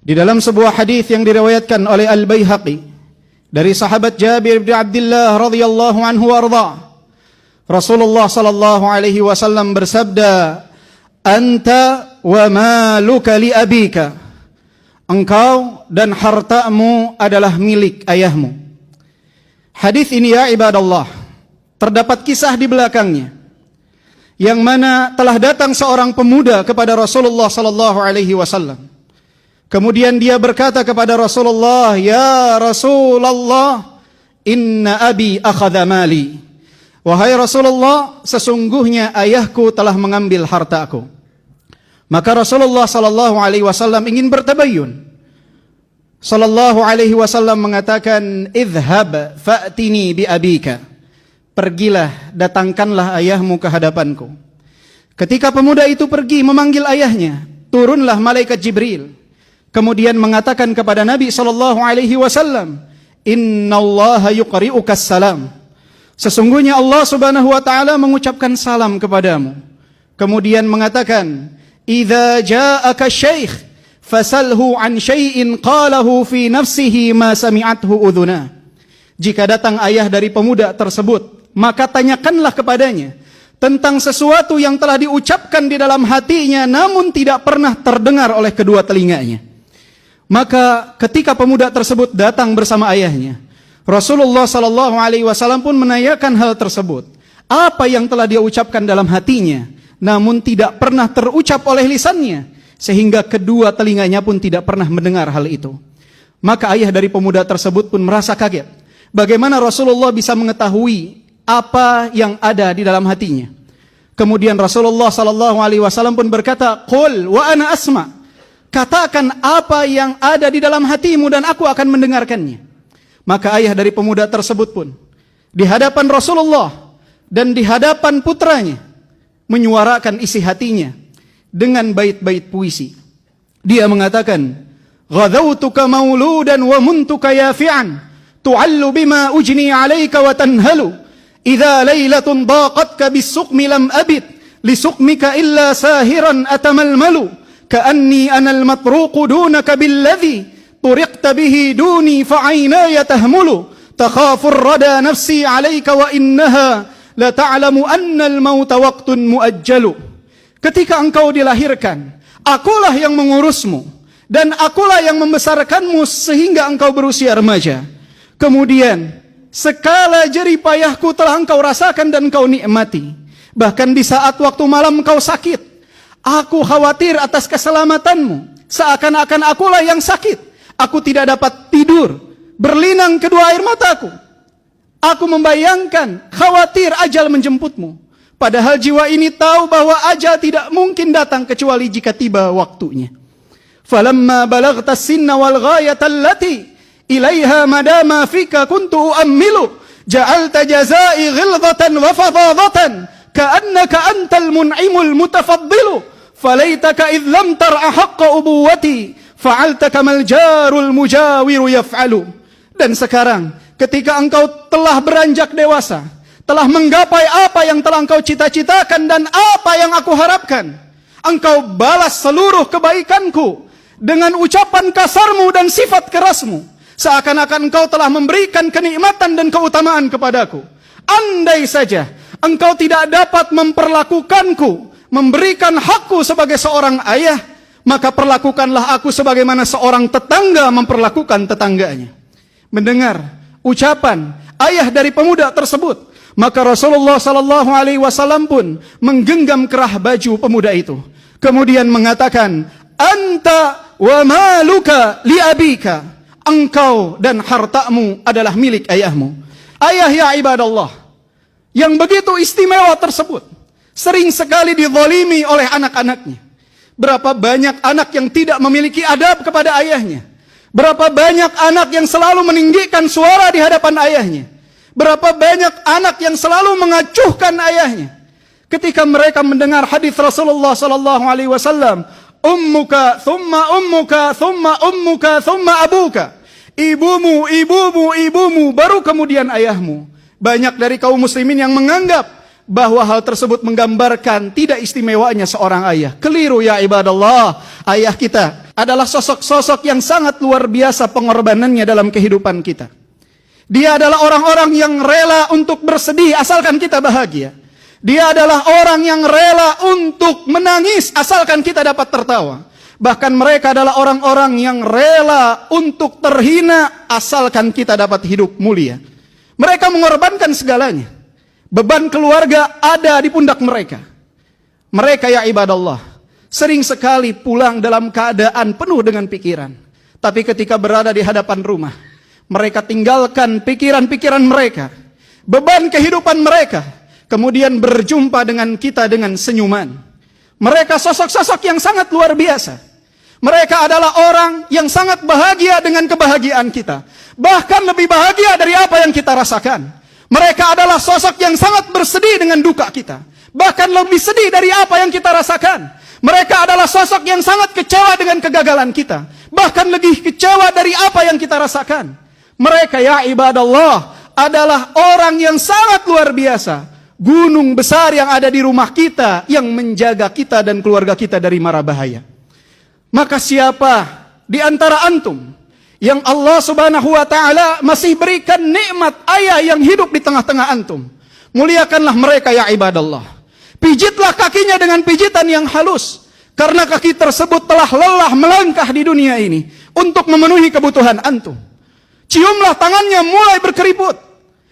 Di dalam sebuah hadis yang diriwayatkan oleh Al-Baihaqi dari sahabat Jabir bin Abdullah radhiyallahu anhu warda, Rasulullah sallallahu alaihi wasallam bersabda, "Anta wa maluka li abika." Engkau dan hartamu adalah milik ayahmu. Hadis ini ya ibadallah, terdapat kisah di belakangnya, yang mana telah datang seorang pemuda kepada Rasulullah sallallahu alaihi wasallam. Kemudian dia berkata kepada Rasulullah, "Ya Rasulullah, inna abi akhadha mali." Wahai Rasulullah, sesungguhnya ayahku telah mengambil hartaku. Maka Rasulullah sallallahu alaihi wasallam ingin bertabayyun. Sallallahu alaihi wasallam mengatakan, "Idhhab fa'tini bi abika." Pergilah, datangkanlah ayahmu ke hadapanku. Ketika pemuda itu pergi memanggil ayahnya, turunlah malaikat Jibril. Kemudian mengatakan kepada Nabi sallallahu alaihi wasallam, "Innallaha yuqri'ukas salam." Sesungguhnya Allah Subhanahu wa taala mengucapkan salam kepadamu. Kemudian mengatakan, "Idza ja'aka syekh fasalhu an syai'in qalahu fi nafsihi ma sami'athu udhuna." Jika datang ayah dari pemuda tersebut, maka tanyakanlah kepadanya tentang sesuatu yang telah diucapkan di dalam hatinya namun tidak pernah terdengar oleh kedua telinganya. Maka ketika pemuda tersebut datang bersama ayahnya, Rasulullah sallallahu alaihi wasallam pun menanyakan hal tersebut. Apa yang telah dia ucapkan dalam hatinya namun tidak pernah terucap oleh lisannya, sehingga kedua telinganya pun tidak pernah mendengar hal itu. Maka ayah dari pemuda tersebut pun merasa kaget. Bagaimana Rasulullah bisa mengetahui apa yang ada di dalam hatinya? Kemudian Rasulullah sallallahu alaihi wasallam pun berkata, "Qul wa ana asma." Katakan apa yang ada di dalam hatimu dan aku akan mendengarkannya. Maka ayah dari pemuda tersebut pun di hadapan Rasulullah dan di hadapan putranya menyuarakan isi hatinya dengan bait-bait puisi. Dia mengatakan, "Ghadawtuka mauludan wa muntuka yafi'an, tu'allu bima ujni 'alaika wa tanhalu. Idza lailatun daqatka bis-suqmi lam abid, li suqmika illa sahiran atamalmalu. Ka'anni anal matruqu dunaka billadhi turiqta bihi duni fa'ainaya tahmulu. Takhafur rada nafsi 'alaika wa innaha la ta'lamu anna al-mauta waqtun muajjalu." Ketika engkau dilahirkan, akulah yang mengurusmu dan akulah yang membesarkanmu sehingga engkau berusia remaja. Kemudian segala jerih payahku telah engkau rasakan dan engkau nikmati. Bahkan di saat waktu malam engkau sakit, aku khawatir atas keselamatanmu, seakan-akan akulah yang sakit. Aku tidak dapat tidur, berlinang kedua air mataku. Aku membayangkan, khawatir ajal menjemputmu. Padahal jiwa ini tahu bahwa ajal tidak mungkin datang kecuali jika tiba waktunya. Falamma balaghta sinna wal ghayata allati ilaiha madama fika kuntu uammilu, ja'alta jazai ghilzatan wa fadadatan, ka'annaka antal mun'imul mutafaddilu. Falaitaka idh lam tar'a haqqa ubuwati, fa'alta kamal jarul mujawiru yaf'alu. Dan sekarang ketika engkau telah beranjak dewasa, telah menggapai apa yang telah engkau cita-citakan dan apa yang aku harapkan, engkau balas seluruh kebaikanku dengan ucapan kasarmu dan sifat kerasmu, seakan-akan engkau telah memberikan kenikmatan dan keutamaan kepadaku. Andai saja engkau tidak dapat memperlakukanku, memberikan hakku sebagai seorang ayah, maka perlakukanlah aku sebagaimana seorang tetangga memperlakukan tetangganya. Mendengar ucapan ayah dari pemuda tersebut, maka Rasulullah sallallahu alaihi wasallam pun menggenggam kerah baju pemuda itu. Kemudian mengatakan, "Anta wa maluka li abika." Engkau dan hartamu adalah milik ayahmu. Ayah ya ibadallah, yang begitu istimewa tersebut sering sekali dizalimi oleh anak-anaknya. Berapa banyak anak yang tidak memiliki adab kepada ayahnya. Berapa banyak anak yang selalu meninggikan suara di hadapan ayahnya. Berapa banyak anak yang selalu mengacuhkan ayahnya. Ketika mereka mendengar hadis Rasulullah sallallahu alaihi wasallam, "Ummuka, thumma ummuka, thumma ummuka, thumma abuka." Ibumu, ibumu, ibumu, baru kemudian ayahmu. Banyak dari kaum muslimin yang menganggap bahwa hal tersebut menggambarkan tidak istimewanya seorang ayah. Keliru ya ibadallah. Ayah kita adalah sosok-sosok yang sangat luar biasa pengorbanannya dalam kehidupan kita. Dia adalah orang-orang yang rela untuk bersedih asalkan kita bahagia. Dia adalah orang yang rela untuk menangis asalkan kita dapat tertawa. Bahkan mereka adalah orang-orang yang rela untuk terhina asalkan kita dapat hidup mulia. Mereka mengorbankan segalanya. Beban keluarga ada di pundak mereka. Mereka ya ibadallah, sering sekali pulang dalam keadaan penuh dengan pikiran. Tapi ketika berada di hadapan rumah, mereka tinggalkan pikiran-pikiran mereka, beban kehidupan mereka, kemudian berjumpa dengan kita dengan senyuman. Mereka sosok-sosok yang sangat luar biasa. Mereka adalah orang yang sangat bahagia dengan kebahagiaan kita. Bahkan lebih bahagia dari apa yang kita rasakan. Mereka adalah sosok yang sangat bersedih dengan duka kita. Bahkan lebih sedih dari apa yang kita rasakan. Mereka adalah sosok yang sangat kecewa dengan kegagalan kita. Bahkan lebih kecewa dari apa yang kita rasakan. Mereka ya ibadallah adalah orang yang sangat luar biasa. Gunung besar yang ada di rumah kita yang menjaga kita dan keluarga kita dari mara bahaya. Maka siapa di antara antum yang Allah subhanahu wa ta'ala masih berikan nikmat ayah yang hidup di tengah-tengah antum, muliakanlah mereka ya ibadallah. Pijitlah kakinya dengan pijitan yang halus, karena kaki tersebut telah lelah melangkah di dunia ini untuk memenuhi kebutuhan antum. Ciumlah tangannya mulai berkeriput,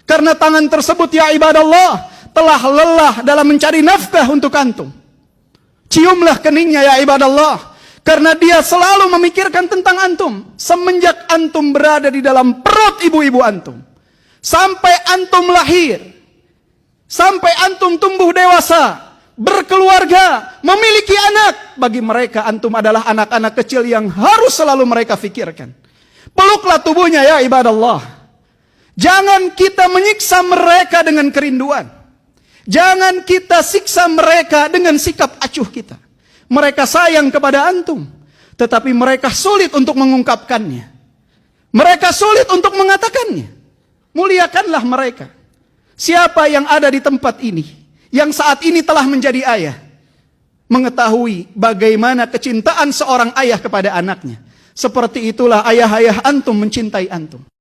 karena tangan tersebut ya ibadallah telah lelah dalam mencari nafkah untuk antum. Ciumlah keningnya ya ibadallah, karena dia selalu memikirkan tentang antum. Semenjak antum berada di dalam perut ibu-ibu antum, sampai antum lahir, sampai antum tumbuh dewasa, berkeluarga, memiliki anak, bagi mereka antum adalah anak-anak kecil yang harus selalu mereka fikirkan. Peluklah tubuhnya ya ibadallah. Jangan kita menyiksa mereka dengan kerinduan. Jangan kita siksa mereka dengan sikap acuh kita. Mereka sayang kepada antum, tetapi mereka sulit untuk mengungkapkannya. Mereka sulit untuk mengatakannya. Muliakanlah mereka. Siapa yang ada di tempat ini, yang saat ini telah menjadi ayah, mengetahui bagaimana kecintaan seorang ayah kepada anaknya. Seperti itulah ayah-ayah antum mencintai antum.